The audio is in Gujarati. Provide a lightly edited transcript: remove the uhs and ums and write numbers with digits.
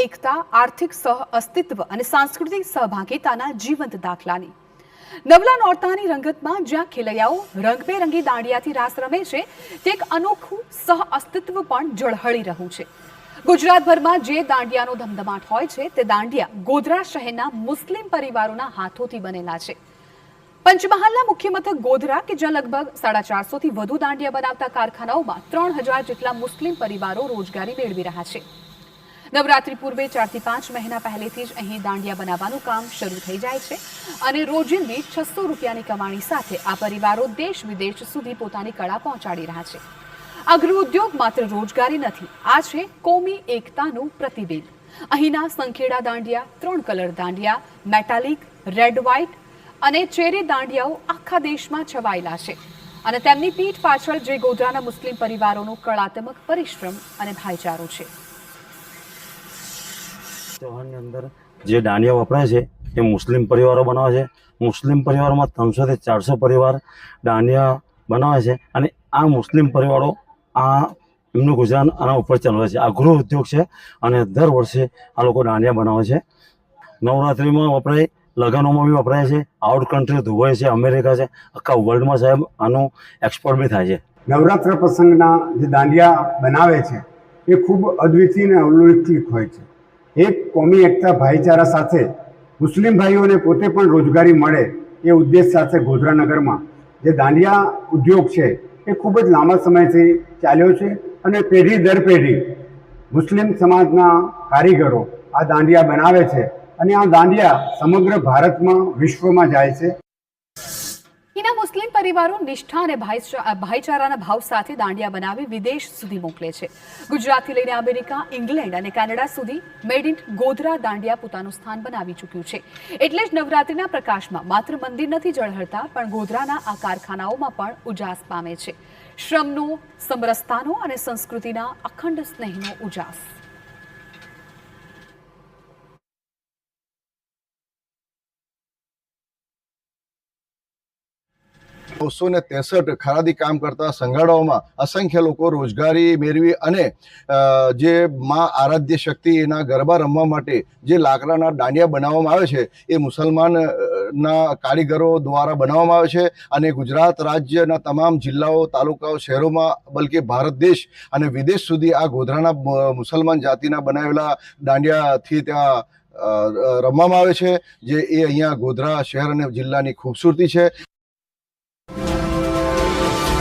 એકતા, આર્થિક સહ-અસ્તિત્વ અને સાંસ્કૃતિક સહભાગિતાના જીવંત દાખલાની. નવલા નોરતાની રંગતમાં જ્યાં ખેલૈયાઓ રંગબેરંગી દાંડિયાથી રાસ રમે છે, તે એક અનોખું સહ-અસ્તિત્વ પણ ઝળહળી રહ્યું છે. ગુજરાતભરમાં જે દાંડિયાનો ધમધમાટ હોય છે, તે દાંડિયા ગોધરા શહેરના મુસ્લિમ પરિવારોના હાથોથી બનેલા છે. પંચમહાલના મુખ્ય મથક ગોધરા કે જ્યાં લગભગ 450થી વધુ દાંડિયા બનાવતા કારખાનાઓમાં 3000 જેટલા મુસ્લિમ પરિવારો રોજગારી મેળવી રહ્યા છે. નવરાત્રી પૂર્વે 4 થી 5 મહિના પહેલેથી જ અહીં દાંડિયા બનાવવાનું કામ શરૂ થઈ જાય છે અને રોજિંદી 600 રૂપિયાની કમાણી સાથે આ પરિવારો દેશ વિદેશ સુધી પોતાની કળા પહોંચાડી રહ્યા છે. આ ગૃહ ઉદ્યોગ માત્ર રોજગારી નથી, આ છે કોમી એકતાનું પ્રતિબિંબ. અહીંના Sankheda dandiya, 3 colour dandiya, metallic, red white અને ચેરી દાંડિયાઓ આખા દેશમાં છવાયેલા છે અને તેમની પીઠ પાછળ જે ગોધરાના મુસ્લિમ પરિવારોનો કળાત્મક પરિશ્રમ અને ભાઈચારો છે. તહેવારની અંદર જે દાંડિયા વપરાય છે એ મુસ્લિમ પરિવારો બનાવે છે. મુસ્લિમ પરિવારોમાં 300 થી 400 પરિવાર દાંડિયા બનાવે છે અને આ મુસ્લિમ પરિવારો એમનું ગુજરાન આના ઉપર ચલાવે છે. આ ગૃહ ઉદ્યોગ છે અને દર વર્ષે આ લોકો દાંડિયા બનાવે છે. નવરાત્રિમાં વપરાય, લગ્નોમાં બી વપરાય છે. આઉટ કન્ટ્રી દુબઈ છે, અમેરિકા છે, આખા વર્લ્ડમાં સાહેબ આનું એક્સપોર્ટ બી થાય છે. નવરાત્ર પ્રસંગના જે દાંડિયા બનાવે છે એ ખૂબ અદ્વિતીય અને અલૌકિક હોય છે. એક કોમી એકતા ભાઈચારા સાથે મુસ્લિમ ભાઈઓને પોતે પણ રોજગારી મળે એ ઉદ્દેશ સાથે ગોધરા નગરમાં જે દાંડિયા ઉદ્યોગ છે એ ખૂબ જ લાંબા સમયથી ચાલ્યો છે અને પેઢી દર પેઢી મુસ્લિમ સમાજના કારીગરો આ દાંડિયા બનાવે છે અને આ દાંડિયા સમગ્ર ભારતમાં વિશ્વમાં જાય છે. અહીંના મુસ્લિમ પરિવારો નિષ્ઠા અને ભાઈચારાના ભાવ સાથે દાંડિયા બનાવી વિદેશ સુધી મોકલે છે. ગુજરાતથી લઈને અમેરિકા, ઇંગ્લેન્ડ અને કેનેડા સુધી મેડ ઇન ગોધરા દાંડિયા પોતાનું સ્થાન બનાવી ચૂક્યું છે. એટલે જ નવરાત્રિના પ્રકાશમાં માત્ર મંદિર નથી ઝળહળતા, પણ ગોધરાના આ કારખાનાઓમાં પણ ઉજાસ પામે છે. શ્રમનો, સમરસતાનો અને સંસ્કૃતિના અખંડ સ્નેહનો ઉજાસ. 963 ખરાદી કામ કરતા સંઘાડાઓમાં અસંખ્ય લોકો રોજગારી મેળવી અને જે મા આરાધ્ય શક્તિ એના ગરબા રમવા માટે જે લાકડાના દાંડિયા બનાવવામાં આવે છે એ મુસલમાનના કારીગરો દ્વારા બનાવવામાં આવે છે અને ગુજરાત રાજ્યના તમામ જિલ્લાઓ, તાલુકાઓ, શહેરોમાં, બલકે ભારત દેશ અને વિદેશ સુધી આ ગોધરાના મુસલમાન જાતિના બનાવેલા દાંડિયાથી ત્યાં રમવામાં આવે છે. જે એ અહીંયા ગોધરા શહેર અને જિલ્લાની ખૂબસૂરતી છે.